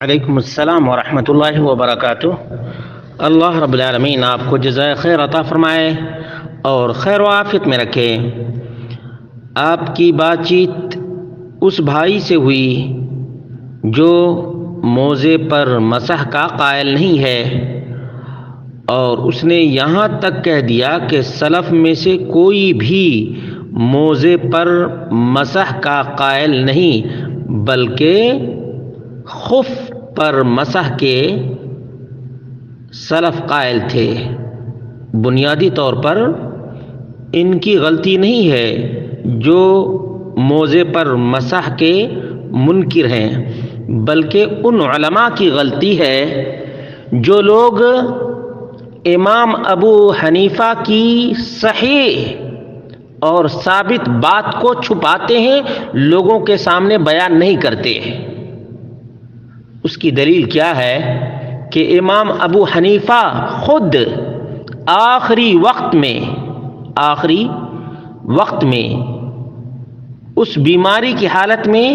علیکم السلام ورحمۃ اللہ وبرکاتہ۔ اللہ رب العالمین آپ کو جزائے خیر عطا فرمائے اور خیر و عافیت میں رکھے۔ آپ کی بات چیت اس بھائی سے ہوئی جو موزے پر مسح کا قائل نہیں ہے، اور اس نے یہاں تک کہہ دیا کہ سلف میں سے کوئی بھی موزے پر مسح کا قائل نہیں، بلکہ خف پر مسح کے سلف قائل تھے۔ بنیادی طور پر ان کی غلطی نہیں ہے جو موزے پر مسح کے منکر ہیں، بلکہ ان علماء کی غلطی ہے جو لوگ امام ابو حنیفہ کی صحیح اور ثابت بات کو چھپاتے ہیں، لوگوں کے سامنے بیان نہیں کرتے۔ اس کی دلیل کیا ہے کہ امام ابو حنیفہ خود آخری وقت میں اس بیماری کی حالت میں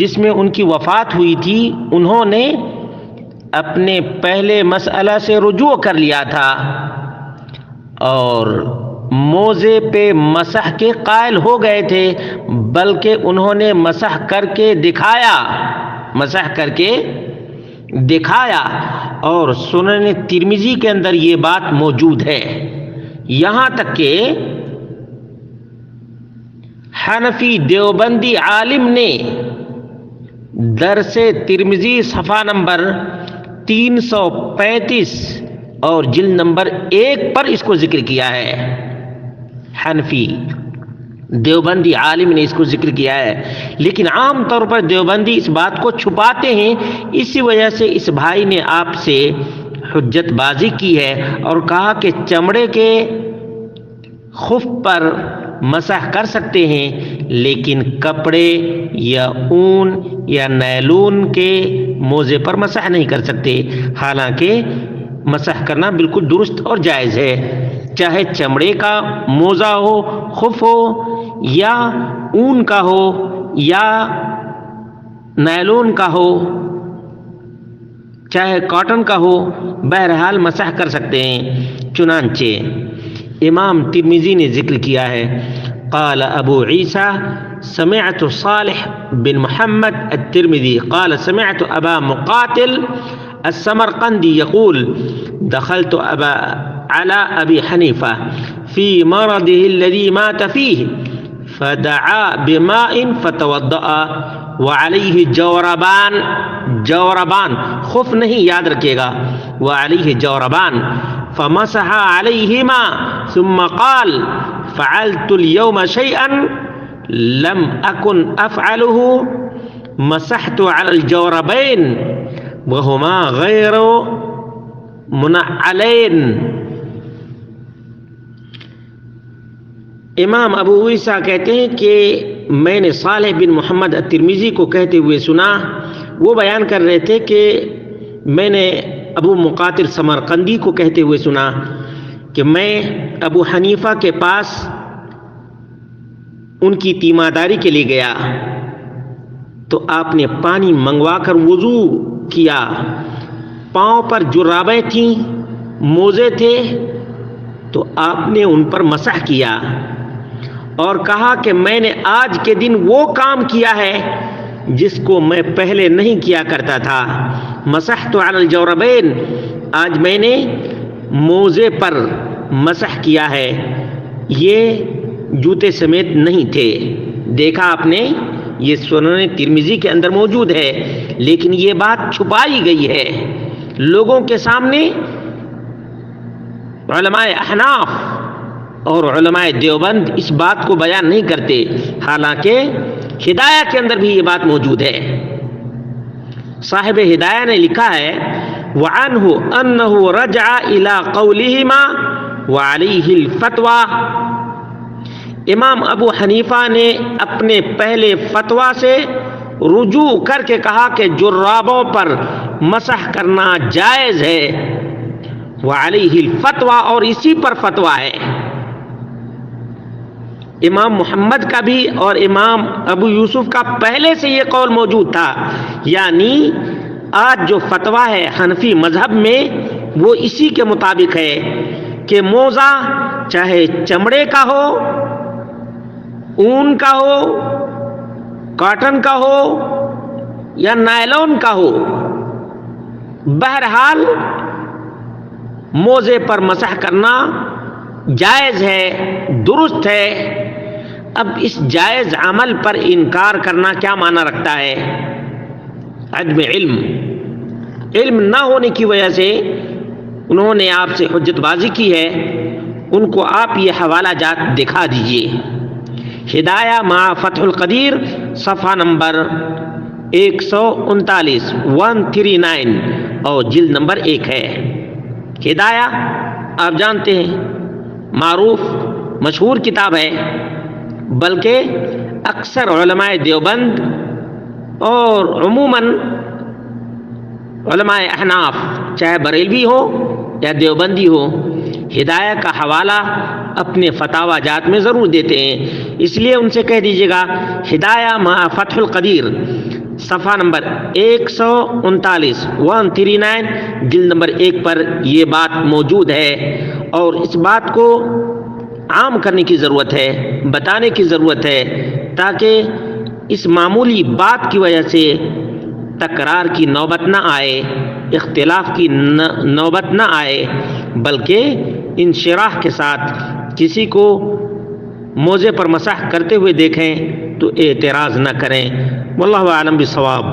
جس میں ان کی وفات ہوئی تھی، انہوں نے اپنے پہلے مسئلہ سے رجوع کر لیا تھا اور موزے پہ مسح کے قائل ہو گئے تھے، بلکہ انہوں نے مسح کر کے دکھایا اور سنن ترمذی کے اندر یہ بات موجود ہے۔ یہاں تک کہ حنفی دیوبندی عالم نے درس ترمذی صفحہ نمبر 335 اور جلد نمبر 1 پر اس کو ذکر کیا ہے۔ حنفی دیوبندی عالم نے اس کو ذکر کیا ہے، لیکن عام طور پر دیوبندی اس بات کو چھپاتے ہیں۔ اسی وجہ سے اس بھائی نے آپ سے حجت بازی کی ہے اور کہا کہ چمڑے کے خف پر مسح کر سکتے ہیں، لیکن کپڑے یا اون یا نیلون کے موزے پر مسح نہیں کر سکتے، حالانکہ مسح کرنا بالکل درست اور جائز ہے، چاہے چمڑے کا موزہ ہو، خف ہو، یا اون کا ہو یا نیلون کا ہو، چاہے کاٹن کا ہو، بہرحال مسح کر سکتے ہیں۔ چنانچہ امام ترمذی نے ذکر کیا ہے، قال ابو عیسیٰ سمعت صالح بن محمد الترمذی قال سمعت ابا مقاتل السمرقندی یقول دخلت على ابی حنیفہ فی مرضه الذي مات فيه فدعا بماء فتوضأ وعليه جوربان خف نہیں، یاد رکھیے گا، وعليه جوربان فمسح عليهما ثم قال فعلت اليوم شيئا لم أكن أفعله مسحت على الجوربين وهما غير منعلين۔ امام ابو عیسیٰ کہتے ہیں کہ میں نے صالح بن محمد الترمذی کو کہتے ہوئے سنا، وہ بیان کر رہے تھے کہ میں نے ابو مقاتل سمرقندی کو کہتے ہوئے سنا کہ میں ابو حنیفہ کے پاس ان کی تیمارداری کے لیے گیا تو آپ نے پانی منگوا کر وضو کیا، پاؤں پر جرابیں تھیں، موزے تھے، تو آپ نے ان پر مسح کیا اور کہا کہ میں نے آج کے دن وہ کام کیا ہے جس کو میں پہلے نہیں کیا کرتا تھا۔ مسحت علی الجوربین، آج میں نے موزے پر مسح کیا ہے، یہ جوتے سمیت نہیں تھے۔ دیکھا آپ نے، یہ سنن ترمذی کے اندر موجود ہے، لیکن یہ بات چھپائی گئی ہے لوگوں کے سامنے۔ علماء احناف اور علماء دیوبند اس بات کو بیان نہیں کرتے، حالانکہ ہدایہ کے اندر بھی یہ بات موجود ہے۔ صاحب ہدایہ نے لکھا ہے وعنہ انہ رجع الى قولہما وعلیہ الفتوی، امام ابو حنیفہ نے اپنے پہلے فتویٰ سے رجوع کر کے کہا کہ جرابوں پر مسح کرنا جائز ہے، وعلیہ الفتوی، اور اسی پر فتویٰ ہے۔ امام محمد کا بھی اور امام ابو یوسف کا پہلے سے یہ قول موجود تھا، یعنی آج جو فتویٰ ہے حنفی مذہب میں وہ اسی کے مطابق ہے کہ موزہ چاہے چمڑے کا ہو، اون کا ہو، کاٹن کا ہو یا نائلون کا ہو، بہرحال موزے پر مسح کرنا جائز ہے، درست ہے۔ اب اس جائز عمل پر انکار کرنا کیا معنی رکھتا ہے؟ عدم علم نہ ہونے کی وجہ سے انہوں نے آپ سے حجت بازی کی ہے، ان کو آپ یہ حوالہ جات دکھا دیجئے۔ ہدایہ مع فتح القدیر صفحہ نمبر 139 139 اور جلد نمبر 1 ہے۔ ہدایہ آپ جانتے ہیں معروف مشہور کتاب ہے، بلکہ اکثر علماء دیوبند اور عموماً علماء احناف چاہے بریلوی ہو یا دیوبندی ہو ہدایہ کا حوالہ اپنے فتاوی جات میں ضرور دیتے ہیں، اس لیے ان سے کہہ دیجیے گا ہدایہ مع فتح القدیر صفحہ نمبر 139 139 جلد نمبر 1 پر یہ بات موجود ہے، اور اس بات کو عام کرنے کی ضرورت ہے، بتانے کی ضرورت ہے، تاکہ اس معمولی بات کی وجہ سے تکرار کی نوبت نہ آئے، اختلاف کی نوبت نہ آئے، بلکہ انشراح کے ساتھ کسی کو موزے پر مسح کرتے ہوئے دیکھیں تو اعتراض نہ کریں۔ واللہ اعلم بالصواب۔